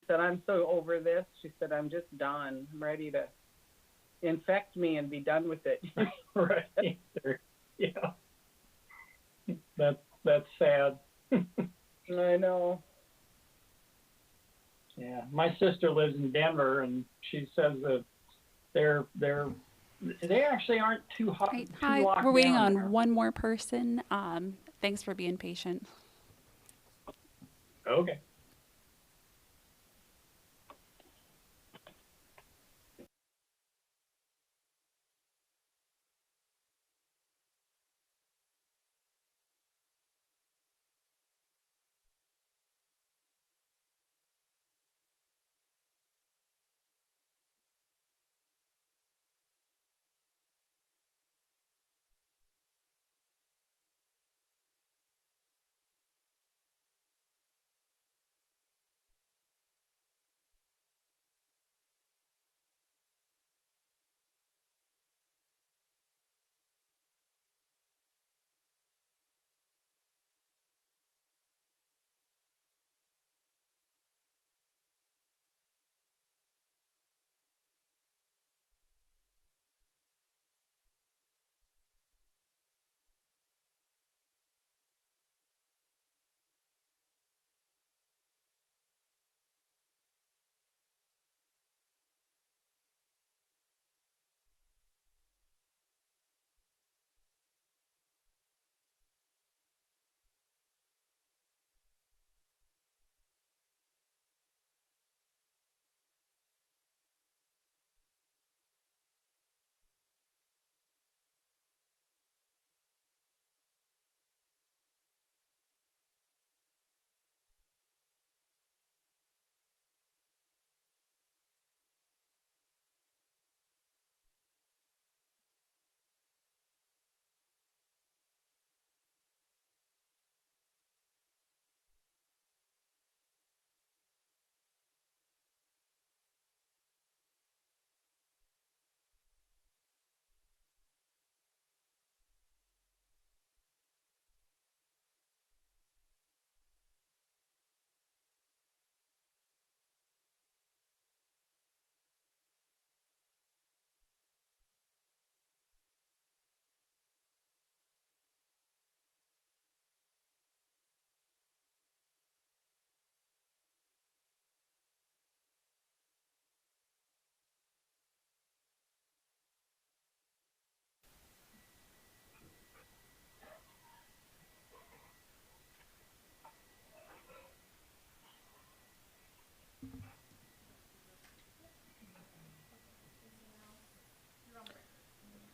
said, I'm so over this. She said, I'm just done. I'm ready to infect me and be done with it. Right. Yeah. That's sad. I know. Yeah. My sister lives in Denver, and she says that they actually aren't too hot. Right. Too Hi, locked we're waiting down on there. one more person. Thanks for being patient. Okay.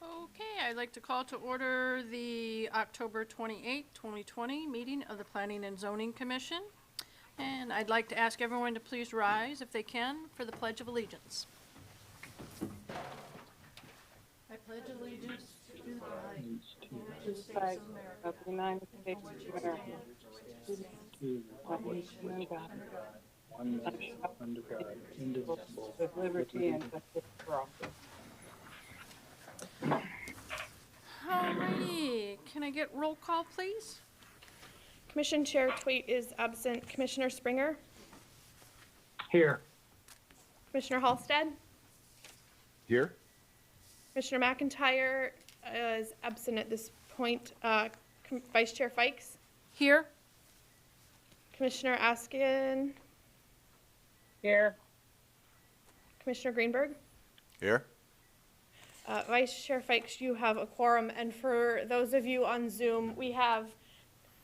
Okay, I'd like to call to order the October 28th, 2020 meeting of the Planning and Zoning Commission. And I'd like to ask everyone to please rise, if they can, for the Pledge of Allegiance. I pledge allegiance to the flag of the United States of America, Of the United States of America. One nation under God, indivisible, With liberty and justice for all. Alrighty, can I get roll call, please? Commission Chair Twait is absent. Commissioner Springer, Here. Commissioner Halstead, Here? Commissioner McIntyre is absent at this point. Vice Chair Fikes, Here. Commissioner Askin, Here. Commissioner Greenberg. Here? Vice Chair Fikes, you have a quorum, and for those of you on Zoom, we have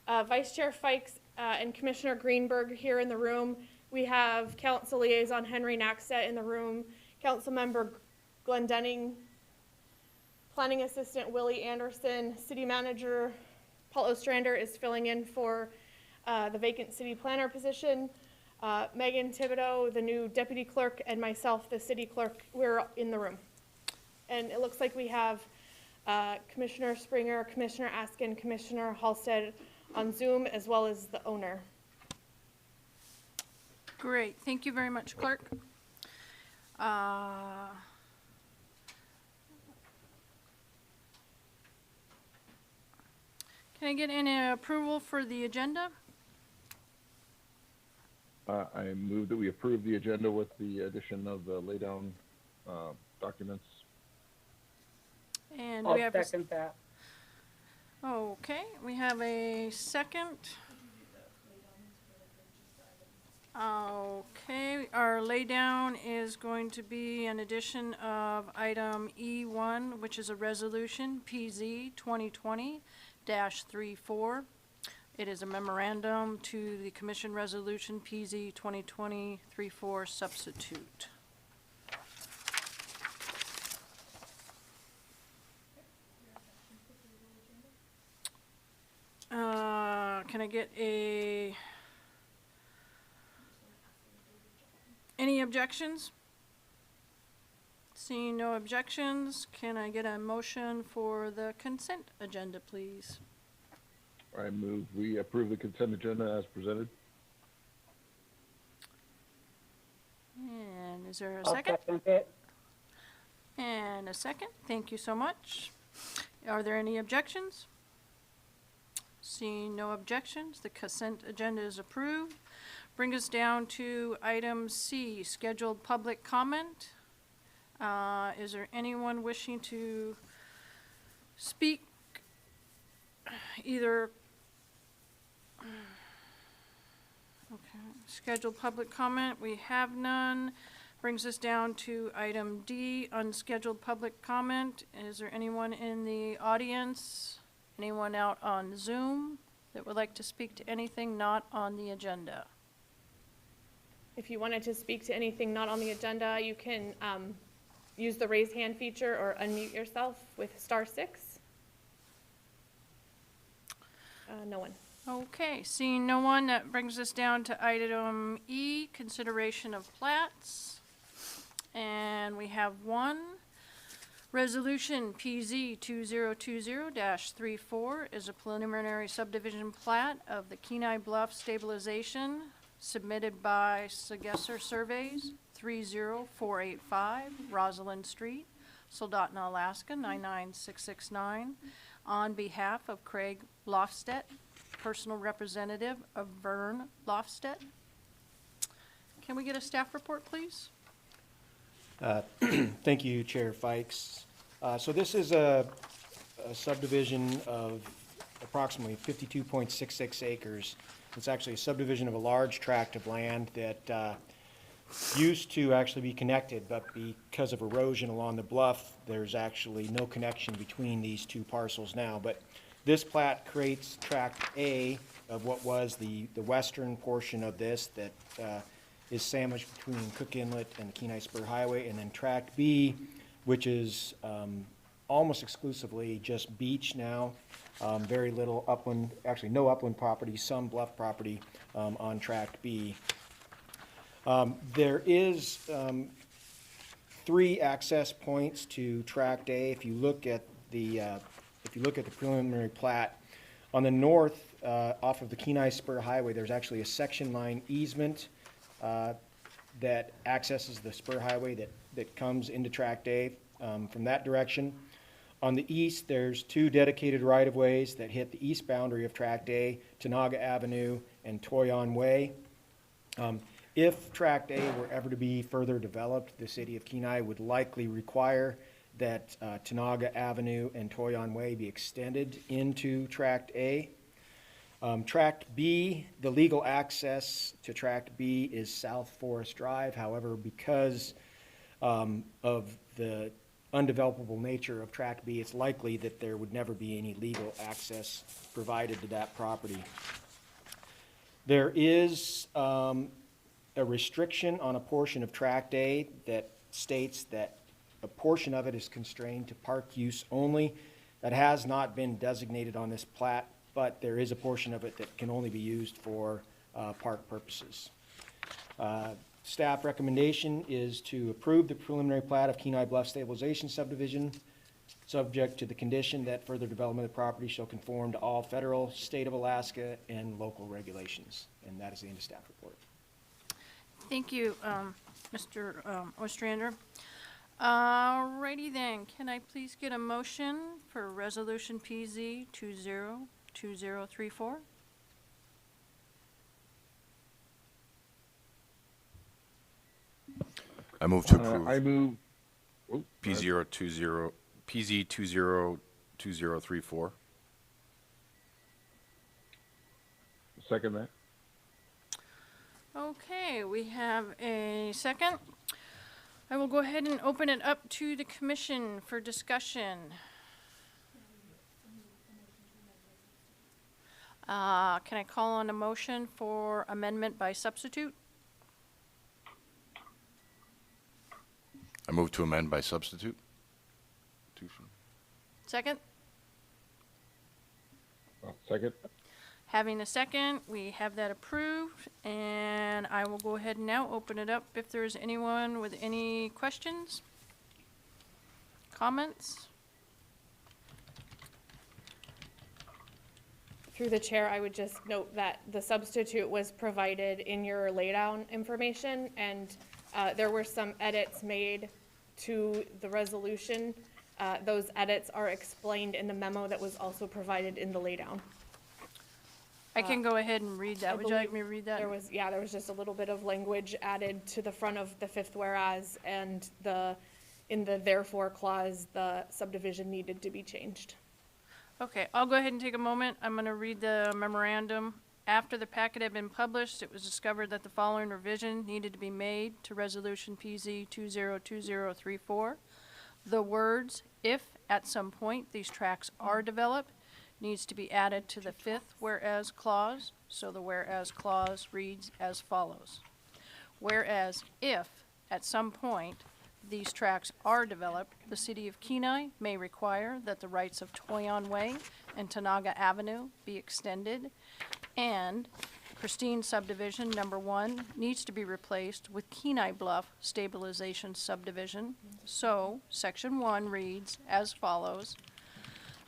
Vice Chair Fikes and Commissioner Greenberg here in the room. We have Council Liaison Henry Nackstedt in the room, Council Member Glenn Denning, Planning Assistant Willie Anderson, City Manager Paul Ostrander is filling in for the vacant City Planner position. Megan Thibodeau, the new Deputy Clerk, and myself, the City Clerk, we're in the room. And it looks like we have Commissioner Springer, Commissioner Askin, Commissioner Halstead on Zoom, as well as the owner. Great, thank you very much, Clerk. Can I get any approval for the agenda? I move that we approve the agenda with the addition of the laydown documents. And I'll we have, second that. okay, we have a second. Okay, our laydown is going to be an addition of item E1, which is a resolution, PZ 2020-34. It is a memorandum to the Commission Resolution PZ 2020-34 substitute. Can I get any objections? Seeing no objections, can I get a motion for the consent agenda, please? I move we approve the consent agenda as presented. And is there a I'll second? second it. And a second. Thank you so much. Are there any objections? Seeing no objections, the consent agenda is approved. Bring us down to item C, scheduled public comment. Is there anyone wishing to speak either? Okay, scheduled public comment, we have none. Brings us down to item D, unscheduled public comment. Is there anyone in the audience? Anyone out on Zoom that would like to speak to anything not on the agenda? If you wanted to speak to anything not on the agenda, you can use the raise hand feature or unmute yourself with *6. No one. Okay, seeing no one, that brings us down to item E, consideration of plats. And we have one. Resolution PZ 2020-34 is a preliminary subdivision plat of the Kenai Bluff Stabilization submitted by Sagesser Surveys 30485 Rosalind Street, Soldotna, Alaska 99669, on behalf of Craig Lofstedt, personal representative of Vern Lofstedt. Can we get a staff report, please? Thank you, Chair Fikes. So this is a subdivision of approximately 52.66 acres. It's actually a subdivision of a large tract of land that used to actually be connected, but because of erosion along the bluff, there's actually no connection between these two parcels now. But this plat creates Tract A of what was the western portion of this that is sandwiched between Cook Inlet and the Kenai Spur Highway, and then Tract B, which is almost exclusively just beach now. Very little upland, actually no upland property, some bluff property on Tract B. There is 3 access points to Tract A. If you look at the preliminary plat, on the north, off of the Kenai Spur Highway, there's actually a section line easement that accesses the Spur Highway that comes into Tract A from that direction. On the east, there's 2 dedicated right-of-ways that hit the east boundary of Tract A, Tanaga Avenue and Toyon Way. If Tract A were ever to be further developed, the city of Kenai would likely require that Tanaga Avenue and Toyon Way be extended into Tract A. Tract B, the legal access to Tract B is South Forest Drive. However, because of the undevelopable nature of Tract B, it's likely that there would never be any legal access provided to that property. There is a restriction on a portion of Tract A that states that a portion of it is constrained to park use only. That has not been designated on this plat, but there is a portion of it that can only be used for park purposes. Staff recommendation is to approve the preliminary plat of Kenai Bluff Stabilization Subdivision, subject to the condition that further development of the property shall conform to all federal, state of Alaska, and local regulations. And that is the end of staff report. Thank you, Mr. Ostrander. Alrighty then, can I please get a motion for Resolution PZ 2020-34? I move to I approve move, oh, PZ202034. second that. Okay, we have a second. I will go ahead and open it up to the commission for discussion. Can I call on a motion for amendment by substitute? I move to amend by substitute. Second? Second. Having a second, we have that approved, and I will go ahead and now open it up if there's anyone with any questions, comments. Through the chair, I would just note that the substitute was provided in your laydown information, and there were some edits made to the resolution. Those edits are explained in the memo that was also provided in the laydown. I can go ahead and read that. I Would you like believe me to read that? There was just a little bit of language added to the front of the fifth whereas, and in the therefore clause, the subdivision needed to be changed. Okay, I'll go ahead and take a moment. I'm going to read the memorandum. After the packet had been published, it was discovered that the following revision needed to be made to Resolution PZ 202034. The words, "if at some point these tracts are developed," needs to be added to the fifth whereas clause. So the whereas clause reads as follows. Whereas if at some point these tracts are developed, the city of Kenai may require that the rights of Toyon Way and Tanaga Avenue be extended, and Christine Subdivision Number 1 needs to be replaced with Kenai Bluff Stabilization Subdivision. So, Section 1 reads as follows,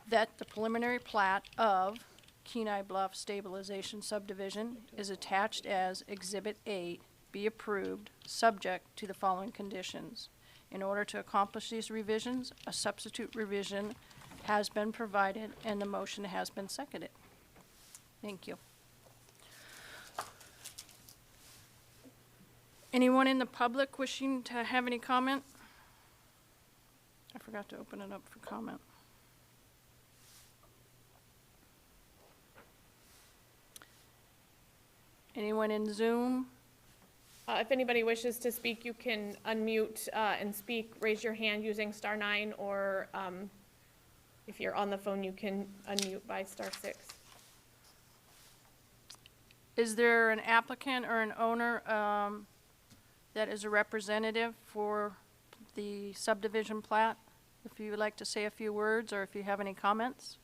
that the preliminary plat of Kenai Bluff Stabilization Subdivision is attached as Exhibit 8 be approved, subject to the following conditions. In order to accomplish these revisions, a substitute revision has been provided and the motion has been seconded. Thank you. Anyone in the public wishing to have any comment? I forgot to open it up for comment. Anyone in Zoom? If anybody wishes to speak, you can unmute and speak, raise your hand using *9, or if you're on the phone, you can unmute by *6. Is there an applicant or an owner that is a representative for the subdivision plat? If you would like to say a few words, or if you have any comments?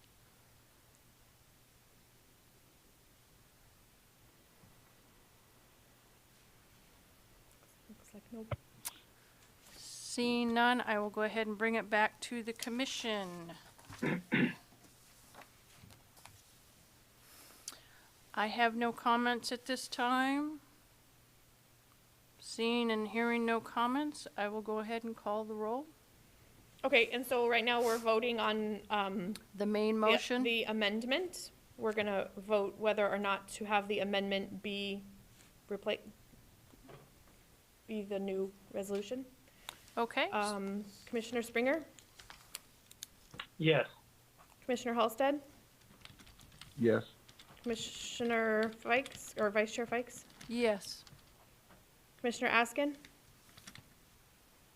Looks like nope. Seeing none, I will go ahead and bring it back to the commission. I have no comments at this time. Seeing and hearing no comments, I will go ahead and call the roll. Okay, and so right now we're voting on The main motion? the amendment. We're gonna vote whether or not to have the amendment be the new resolution. Okay, Commissioner Springer, Yes. Commissioner Halsted, Yes. Commissioner Fikes, or Vice Chair Fikes, yes. Commissioner Askin,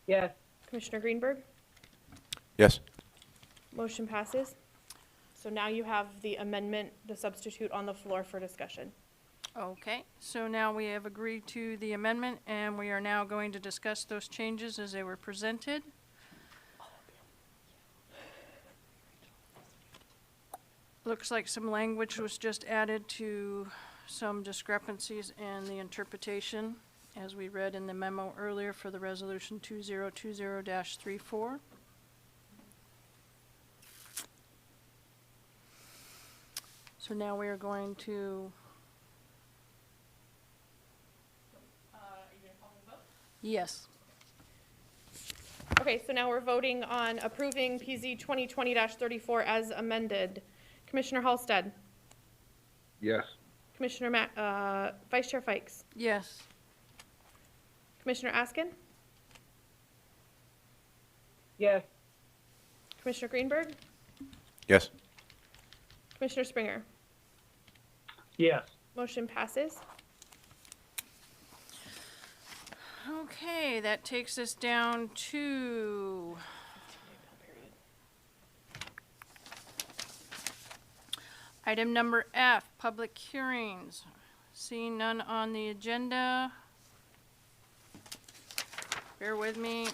Yes. Commissioner Greenberg. Yes. Motion passes. So now you have the amendment, the substitute on the floor for discussion. Okay, so now we have agreed to the amendment, and we are now going to discuss those changes as they were presented. Looks like some language was just added to some discrepancies in the interpretation, as we read in the memo earlier for the resolution 2020-34. So now we are going to yes. Okay, so now we're voting on approving PZ 2020-34 as amended. Commissioner Halsted, Yes. Vice Chair Fikes, Yes. Commissioner Askin, Yes. Commissioner Greenberg, Yes. Commissioner Springer. yes. Motion passes. Okay, that takes us down to item number F, public hearings. Seeing none on the agenda. Bear with me.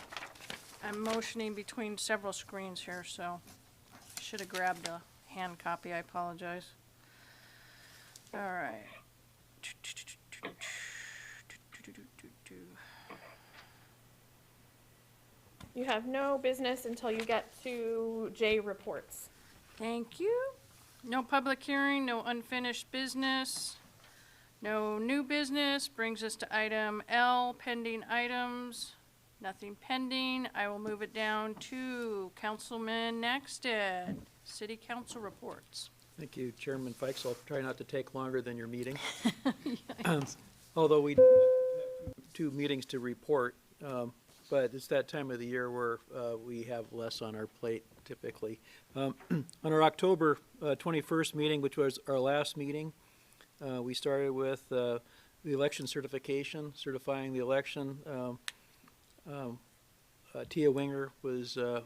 I'm motioning between several screens here, so should have grabbed a hand copy. I apologize. All right. You have no business until you get to J reports. Thank you. No public hearing, no unfinished business, no new business. Brings us to item L, pending items. Nothing pending. I will move it down to Councilman Naxted, City Council reports. Thank you, Chairman Fikes. I'll try not to take longer than your meeting. Although we have 2 meetings to report, but it's that time of the year where we have less on our plate typically. On our October 21st meeting, which was our last meeting, we started with the election certification, certifying the election. Tia Winger was a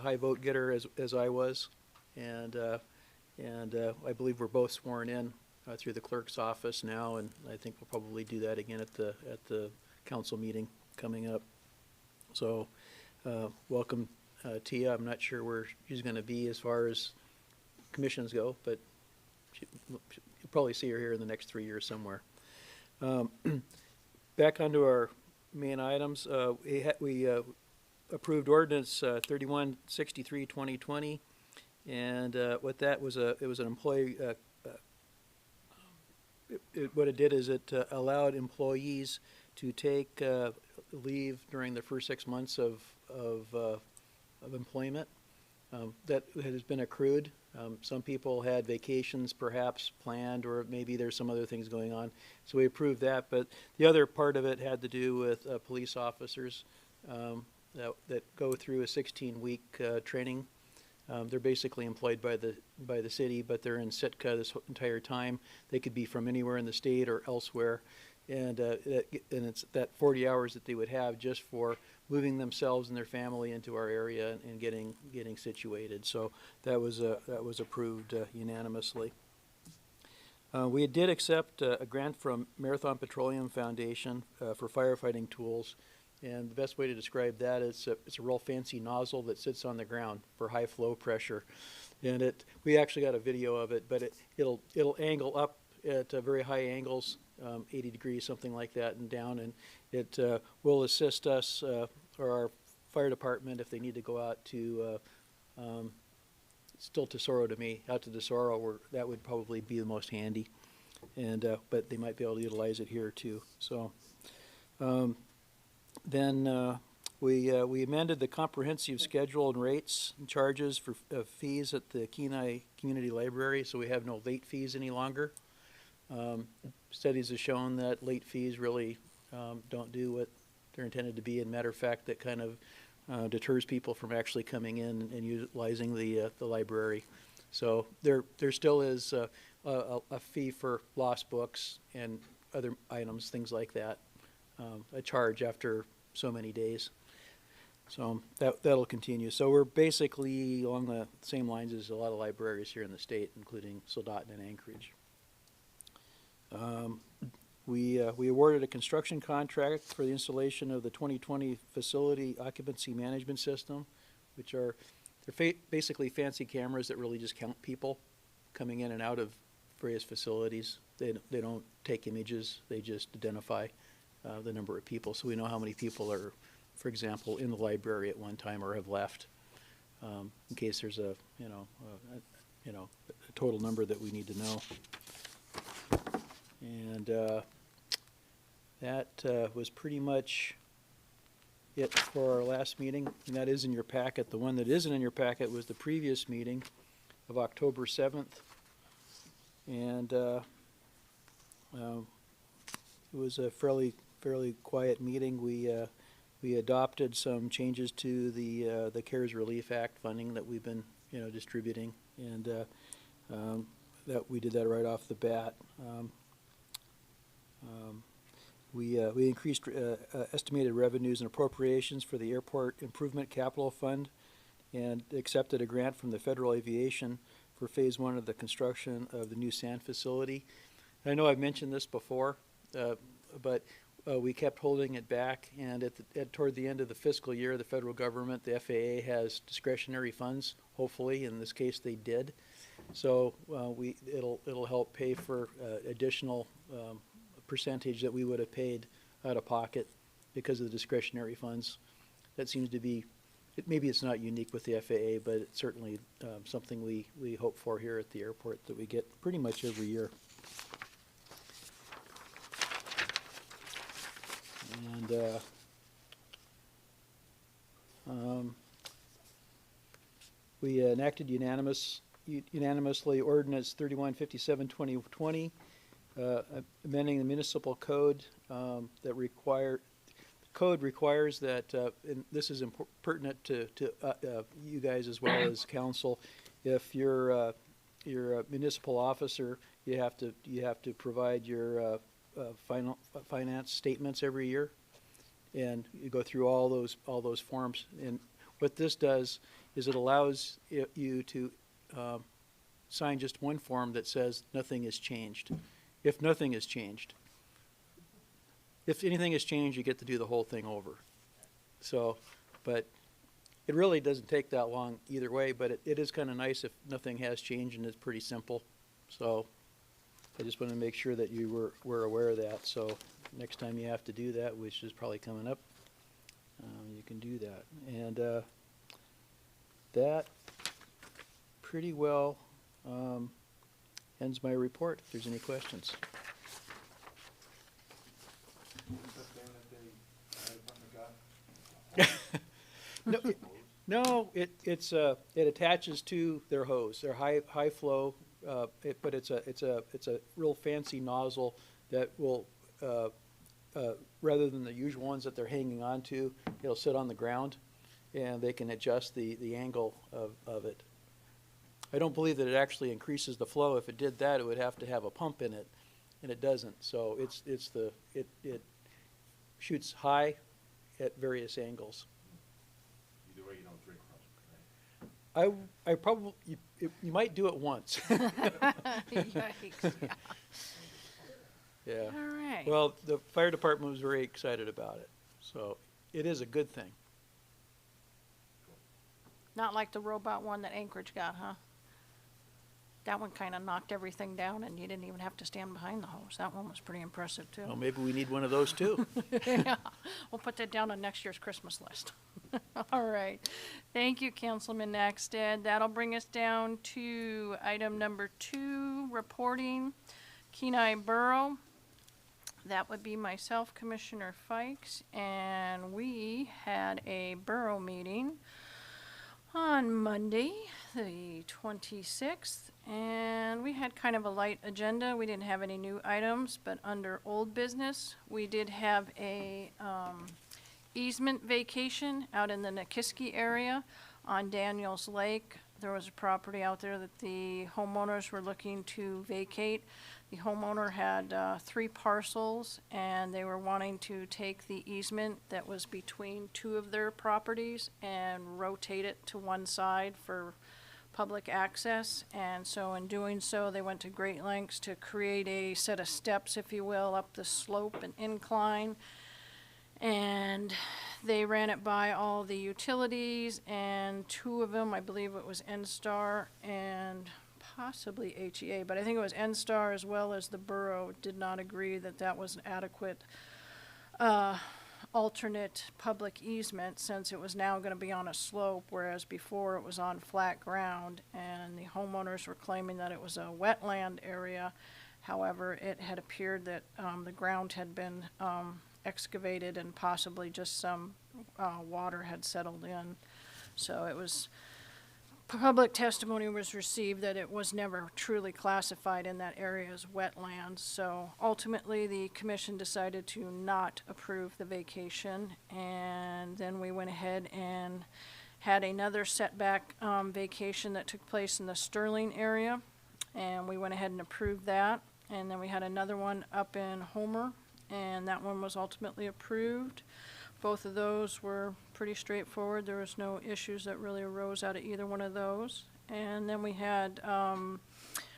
high vote getter as I was, and I believe we're both sworn in through the clerk's office now, and I think we'll probably do that again at the council meeting coming up. So, welcome, Tia. I'm not sure where she's going to be as far as commissions go, but you'll probably see her here in the next 3 years somewhere. Back onto our main items, we approved ordinance 3163-2020, and what that was, it was an employee. What it did is it allowed employees to take leave during the first 6 months of employment that has been accrued. Some people had vacations perhaps planned, or maybe there's some other things going on. So we approved that. But the other part of it had to do with police officers that go through a 16-week training. They're basically employed by the city, but they're in Sitka this entire time. They could be from anywhere in the state or elsewhere. And it's that 40 hours that they would have just for moving themselves and their family into our area and getting situated. So that was approved unanimously. We did accept a grant from Marathon Petroleum Foundation for firefighting tools, and the best way to describe that is it's a real fancy nozzle that sits on the ground for high flow pressure, and we actually got a video of it, but it'll angle up at very high angles. 80 degrees, something like that, and down, and it will assist us or our fire department if they need to go out to still Tesoro to me, out to Tesoro, where that would probably be the most handy, and but they might be able to utilize it here too. So then we amended the comprehensive schedule and rates and charges for fees at the Kenai Community Library, so we have no late fees any longer. Studies have shown that late fees really don't do what they're intended to be. And matter of fact, that kind of deters people from actually coming in and utilizing the library. So there still is a fee for lost books and other items, things like that, a charge after so many days. So that'll continue. So we're basically along the same lines as a lot of libraries here in the state, including Soldotna and Anchorage. We awarded a construction contract for the installation of the 2020 facility occupancy management system, which they're basically fancy cameras that really just count people coming in and out of various facilities. They don't take images, they just identify the number of people, so we know how many people are, for example, in the library at one time or have left, in case there's a total number that we need to know. And that was pretty much it for our last meeting, and that is in your packet. The one that isn't in your packet was the previous meeting of October 7th, and it was a fairly quiet meeting. We We adopted some changes to the CARES Relief Act funding that we've been, distributing, and that we did that right off the bat. We increased estimated revenues and appropriations for the Airport Improvement Capital Fund and accepted a grant from the Federal Aviation for Phase 1 of the construction of the new sand facility. I know I've mentioned this before, but we kept holding it back, and toward the end of the fiscal year, the federal government, the FAA, has discretionary funds, hopefully. In this case, they did. So it'll help pay for additional percentage that we would have paid out of pocket because of the discretionary funds. That seems to be, maybe it's not unique with the FAA, but it's certainly something we hope for here at the airport that we get pretty much every year. And we enacted unanimously Ordinance 3157-2020, amending the municipal code that code requires that, and this is pertinent to you guys as well as council. If you're a municipal officer, you have to provide your finance statements every year, and you go through all those forms. And what this does is it allows you to sign just one form that says nothing has changed. If nothing has changed. If anything has changed, you get to do the whole thing over. So, but it really doesn't take that long either way, but it is kind of nice if nothing has changed, and it's pretty simple. So I just want to make sure that you were aware of that. So next time you have to do that, which is probably coming up, you can do that. And that pretty well ends my report, if there's any questions. No, it attaches to their hose. They're high flow, but it's a real fancy nozzle that will, rather than the usual ones that they're hanging on to, it'll sit on the ground, and they can adjust the angle of it. I don't believe that it actually increases the flow. If it did that, it would have to have a pump in it, and it doesn't. So it shoots high at various angles. Either way, you don't drink from it, right? I probably, you might do it once. Yikes, yeah. Yeah. All right. Well, the fire department was very excited about it, so it is a good thing. Not like the robot one that Anchorage got, huh? That one kind of knocked everything down, and you didn't even have to stand behind the hose. That one was pretty impressive, too. Well, maybe we need one of those too. Yeah, we'll put that down on next year's Christmas list. All right. Thank you, Councilman Nackstead. That'll bring us down to item number 2, reporting Kenai Borough. That would be myself, Commissioner Fikes, and we had a borough meeting on Monday, the 26th, and we had kind of a light agenda. We didn't have any new items, but under old business, we did have a easement vacation out in the Nikiski area on Daniels Lake. There was a property out there that the homeowners were looking to vacate. The homeowner had 3 parcels, and they were wanting to take the easement that was between 2 of their properties and rotate it to one side for public access. And so in doing so, they went to great lengths to create a set of steps, if you will, up the slope and incline. And they ran it by all the utilities, and 2 of them, I believe it was NSTAR and possibly HEA, but I think it was NSTAR as well as the borough did not agree that that was an adequate alternate public easement, since it was now going to be on a slope, whereas before it was on flat ground, and the homeowners were claiming that it was a wetland area. However, it had appeared that the ground had been excavated, and possibly just some water had settled in. So it was public testimony was received that it was never truly classified in that area as wetlands. So ultimately, the commission decided to not approve the vacation. And then we went ahead and had another setback vacation that took place in the Sterling area. And we went ahead and approved that. And then we had another one up in Homer, and that one was ultimately approved. Both of those were pretty straightforward. There was no issues that really arose out of either one of those. And then we had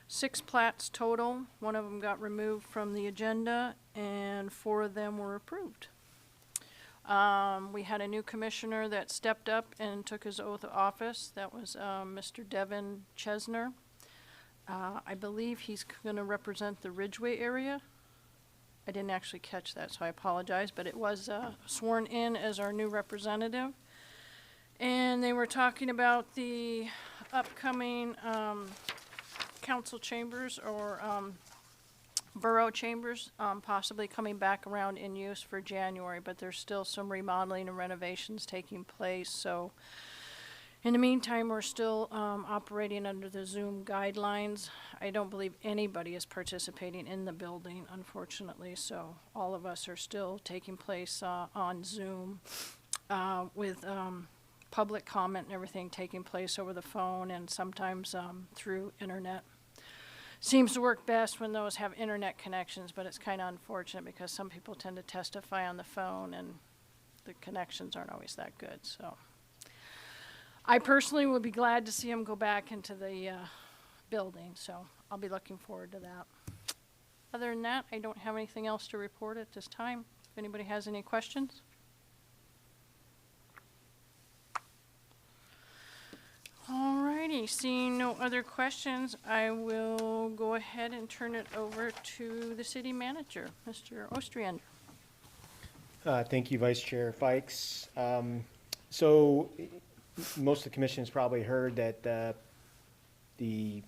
6 plats total. One of them got removed from the agenda, and 4 of them were approved. We had a new commissioner that stepped up and took his oath of office. That was Mr. Devin Chesner. I believe he's going to represent the Ridgeway area. I didn't actually catch that, so I apologize, but it was sworn in as our new representative. And they were talking about the upcoming council chambers or borough chambers possibly coming back around in use for January, but there's still some remodeling and renovations taking place. So in the meantime, we're still operating under the Zoom guidelines. I don't believe anybody is participating in the building, unfortunately, so all of us are still taking place on Zoom with public comment and everything taking place over the phone and sometimes through internet. Seems to work best when those have internet connections, but it's kind of unfortunate because some people tend to testify on the phone and the connections aren't always that good, so. I personally would be glad to see them go back into the building, so I'll be looking forward to that. Other than that, I don't have anything else to report at this time. If anybody has any questions? Alrighty, seeing no other questions, I will go ahead and turn it over to the city manager, Mr. Ostrander. Thank you, Vice Chair Fikes. So most of the commission has probably heard that the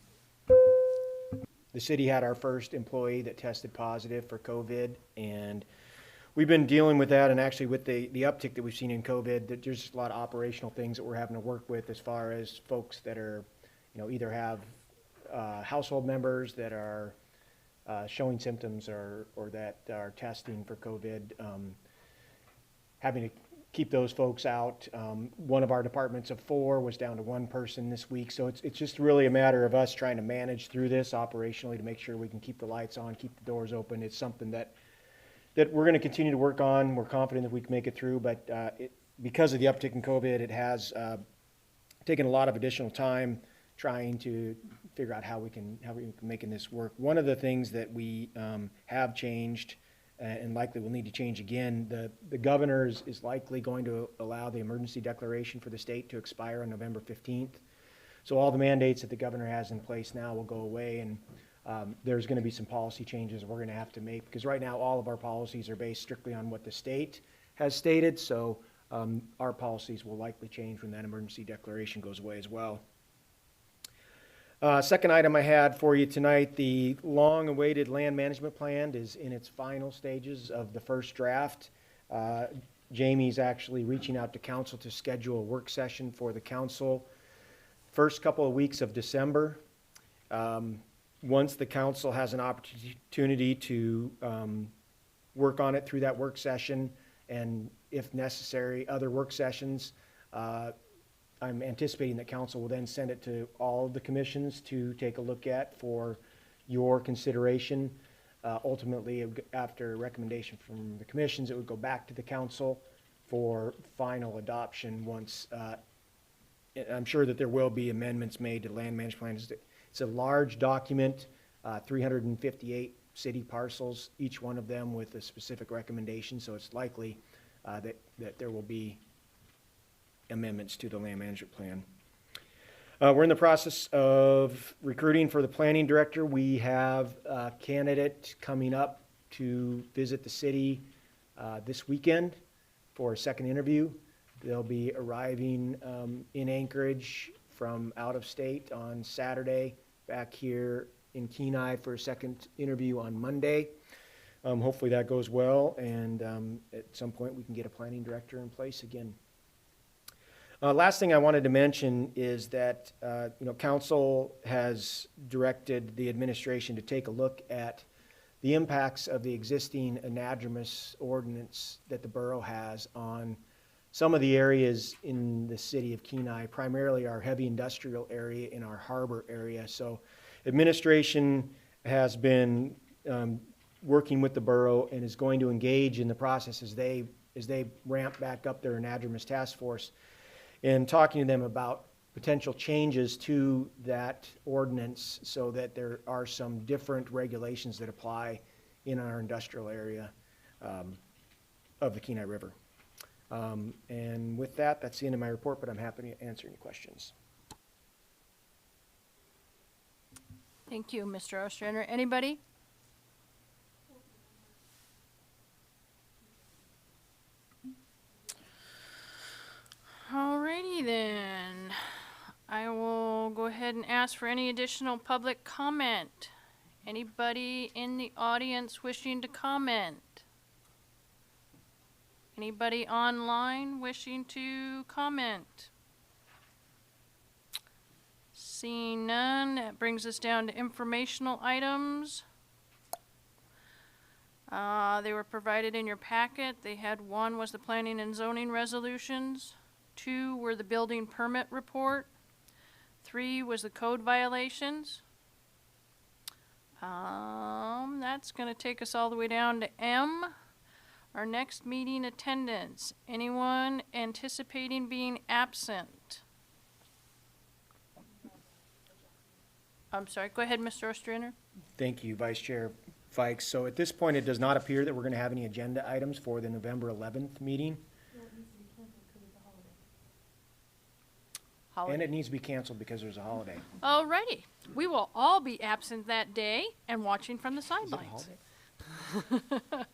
city had our first employee that tested positive for COVID, and we've been dealing with that. And actually, with the uptick that we've seen in COVID, that there's a lot of operational things that we're having to work with as far as folks that are, either have household members that are showing symptoms or that are testing for COVID, having to keep those folks out. One of our departments of 4 was down to 1 person this week. So it's just really a matter of us trying to manage through this operationally to make sure we can keep the lights on, keep the doors open. It's something that we're going to continue to work on. We're confident that we can make it through, but because of the uptick in COVID, it has taken a lot of additional time trying to figure out how we can making this work. One of the things that we have changed and likely will need to change again, the governor is likely going to allow the emergency declaration for the state to expire on November 15th. So all the mandates that the governor has in place now will go away, and there's going to be some policy changes we're going to have to make, because right now all of our policies are based strictly on what the state has stated. So our policies will likely change when that emergency declaration goes away as well. Second item I had for you tonight, the long-awaited land management plan is in its final stages of the first draft. Jamie's actually reaching out to council to schedule a work session for the council first couple of weeks of December. Once the council has an opportunity to work on it through that work session, and if necessary, other work sessions, I'm anticipating that council will then send it to all of the commissions to take a look at for your consideration. Ultimately, after recommendation from the commissions, it would go back to the council for final adoption once, I'm sure that there will be amendments made to the land management plans. It's a large document, 358 city parcels, each one of them with a specific recommendation, so it's likely that there will be amendments to the land management plan. We're in the process of recruiting for the planning director. We have a candidate coming up to visit the city this weekend for a second interview. They'll be arriving in Anchorage from out of state on Saturday, back here in Kenai for a second interview on Monday. Hopefully that goes well, and at some point we can get a planning director in place again. Last thing I wanted to mention is that, council has directed the administration to take a look at the impacts of the existing anadromous ordinance that the borough has on some of the areas in the city of Kenai, primarily our heavy industrial area in our harbor area. So administration has been working with the borough and is going to engage in the process as they ramp back up their anadromous task force, and talking to them about potential changes to that ordinance so that there are some different regulations that apply in our industrial area of the Kenai River. And with that, that's the end of my report, but I'm happy to answer any questions. Thank you, Mr. Ostrander. Anybody? Alrighty then. I will go ahead and ask for any additional public comment. Anybody in the audience wishing to comment? Anybody online wishing to comment? Seeing none, that brings us down to informational items. They were provided in your packet. They had one was the planning and zoning resolutions. 2 were the building permit report. 3 was the code violations. That's going to take us all the way down to M. Our next meeting attendance. Anyone anticipating being absent? I'm sorry, go ahead, Mr. Ostrander. Thank you, Vice Chair Fikes. So at this point, it does not appear that we're going to have any agenda items for the November 11th meeting. And it needs to be canceled because there's a holiday. Alrighty. We will all be absent that day and watching from the Is it a sidelines. holiday?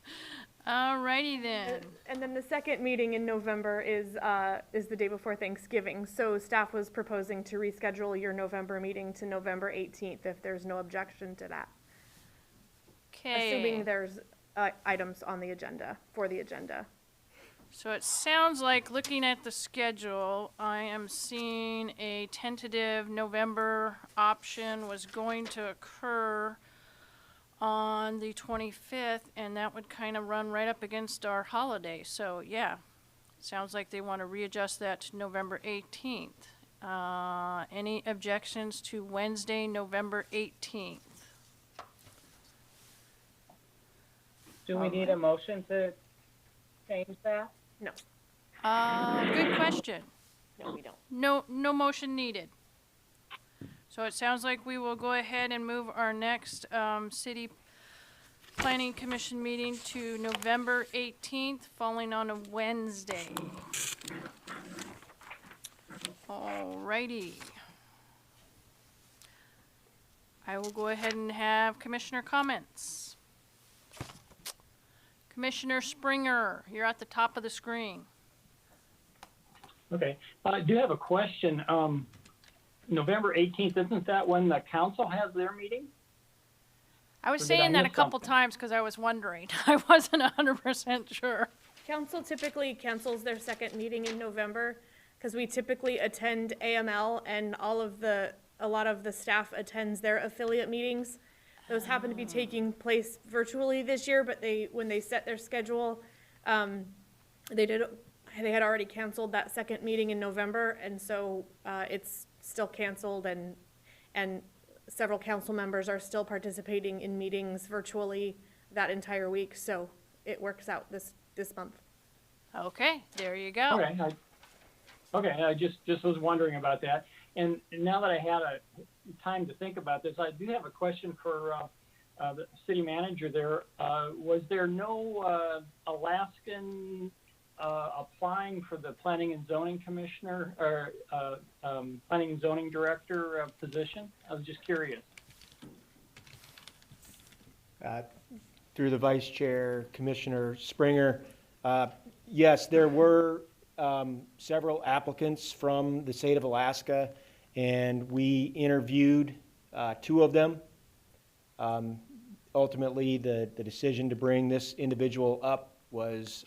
Alrighty then. And then the second meeting in November is the day before Thanksgiving. So staff was proposing to reschedule your November meeting to November 18th if there's no objection to that. Assuming Okay. there's items on the agenda, for the agenda. So it sounds like, looking at the schedule, I am seeing a tentative November option was going to occur on the 25th, and that would kind of run right up against our holiday. So yeah, sounds like they want to readjust that to November 18th. Any objections to Wednesday, November 18th? Do we need a motion to change that? No, Good question. no, we don't. No motion needed. So it sounds like we will go ahead and move our next City Planning Commission meeting to November 18th, falling on a Wednesday. Alrighty. I will go ahead and have commissioner comments. Commissioner Springer, you're at the top of the screen. Okay, I do have a question. November 18th, isn't that when the council has their meeting? I was Or did I saying that a miss couple something? times because I was wondering. I wasn't 100% sure. Council typically cancels their second meeting in November because we typically attend AML and a lot of the staff attends their affiliate meetings. Those happen to be taking place virtually this year, but when they set their schedule, they had already canceled that second meeting in November, and so it's still canceled, and several council members are still participating in meetings virtually that entire week, so it works out this month. Okay, there you go. Okay, I just was wondering about that. And now that I had a time to think about this, I do have a question for the city manager there. Was there no Alaskan applying for the planning and zoning commissioner or planning and zoning director position? I was just curious. Through the Vice Chair, Commissioner Springer, yes, there were several applicants from the state of Alaska, and we interviewed 2 of them. Ultimately, the decision to bring this individual up was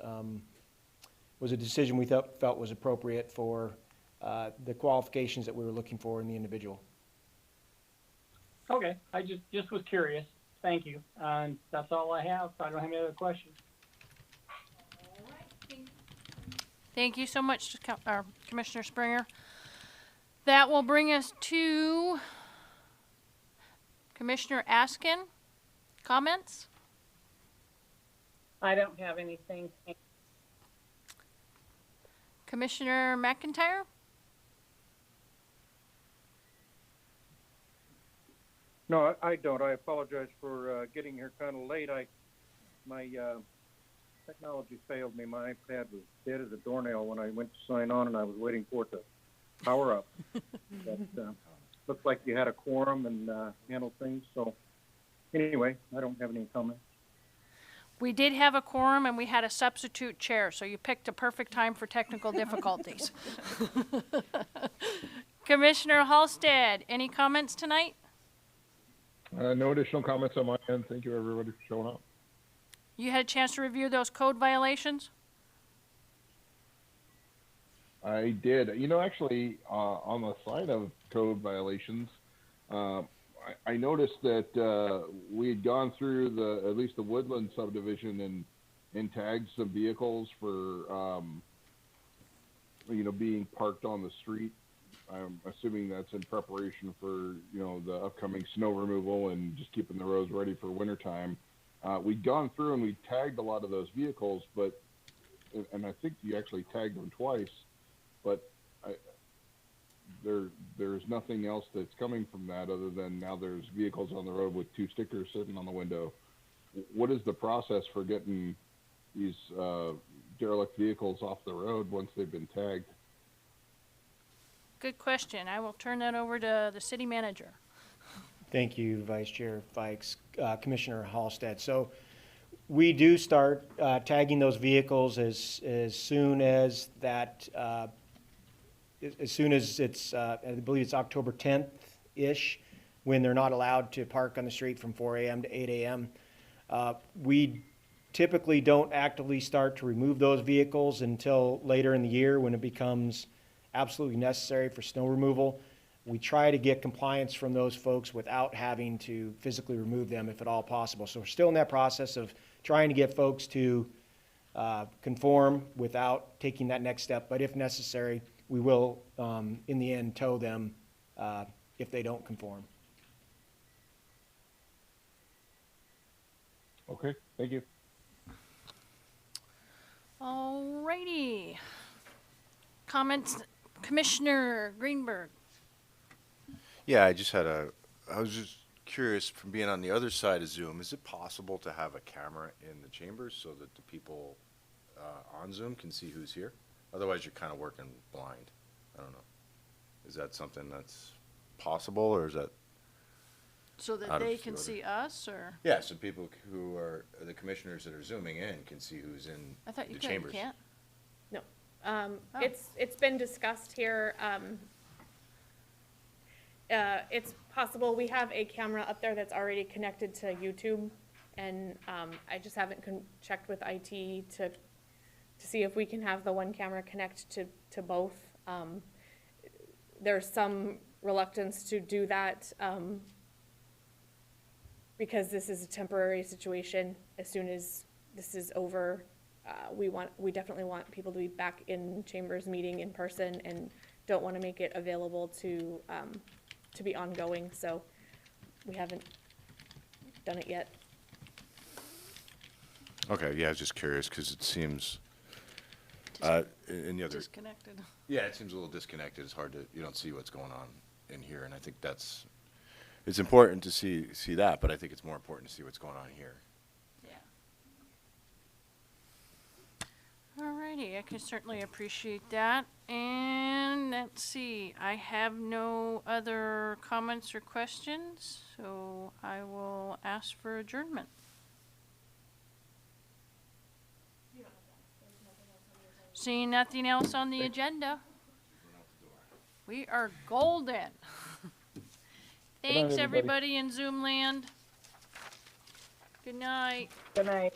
a decision we felt was appropriate for the qualifications that we were looking for in the individual. Okay, I just was curious. Thank you. And that's all I have. I don't have any other questions. Thank you so much, Commissioner Springer. That will bring us to Commissioner Askin. Comments? I don't have anything. Commissioner McIntyre? No, I don't. I apologize for getting here kind of late. My technology failed me. My iPad was dead as a doornail when I went to sign on, and I was waiting for it to power up. But looks like you had a quorum and handled things. So anyway, I don't have any comments. We did have a quorum and we had a substitute chair, so you picked a perfect time for technical difficulties. Commissioner Halstead, any comments tonight? No additional comments on my end. Thank you, everybody, for showing up. You had a chance to review those code violations? I did. You know, actually, on the side of code violations, I noticed that we had gone through at least the Woodland subdivision and tagged some vehicles for, being parked on the street. I'm assuming that's in preparation for, the upcoming snow removal and just keeping the roads ready for wintertime. We'd gone through and we tagged a lot of those vehicles, and I think you actually tagged them twice, but there's nothing else that's coming from that other than now there's vehicles on the road with 2 stickers sitting on the window. What is the process for getting these derelict vehicles off the road once they've been tagged? Good question. I will turn that over to the city manager. Thank you, Vice Chair Fikes, Commissioner Halstead. So we do start tagging those vehicles as soon as that, as soon as it's, I believe it's October 10th-ish, when they're not allowed to park on the street from 4 a.m. to 8 a.m. We typically don't actively start to remove those vehicles until later in the year when it becomes absolutely necessary for snow removal. We try to get compliance from those folks without having to physically remove them if at all possible. So we're still in that process of trying to get folks to conform without taking that next step. But if necessary, we will, in the end, tow them if they don't conform. Okay, thank you. Alrighty. Comments, Commissioner Greenberg. Yeah, I was just curious, from being on the other side of Zoom, is it possible to have a camera in the chambers so that the people on Zoom can see who's here? Otherwise, you're kind of working blind. I don't know. Is that something that's possible, or is that? So that out of they can order? see us, or? Yeah, so people who are, the commissioners that are Zooming in can see who's in I thought you the could, you chambers. can't? No. Oh. It's been discussed here. It's possible. We have a camera up there that's already connected to YouTube, and I just haven't checked with IT to see if we can have the one camera connect to both. There's some reluctance to do that because this is a temporary situation. As soon as this is over, we definitely want people to be back in chambers meeting in person, and don't want to make it available to be ongoing. So we haven't done it yet. Okay, yeah, I was just curious because it seems, in the other, Disconnected. yeah, it seems a little disconnected. It's hard to, you don't see what's going on in here, and I think it's important to see that, but I think it's more important to see what's going on here. Yeah. Alrighty, I can certainly appreciate that. And let's see, I have no other comments or questions, so I will ask for adjournment. Seeing nothing else on the agenda, we are golden. Thanks, everybody. everybody in Zoom land. Good night. Good night.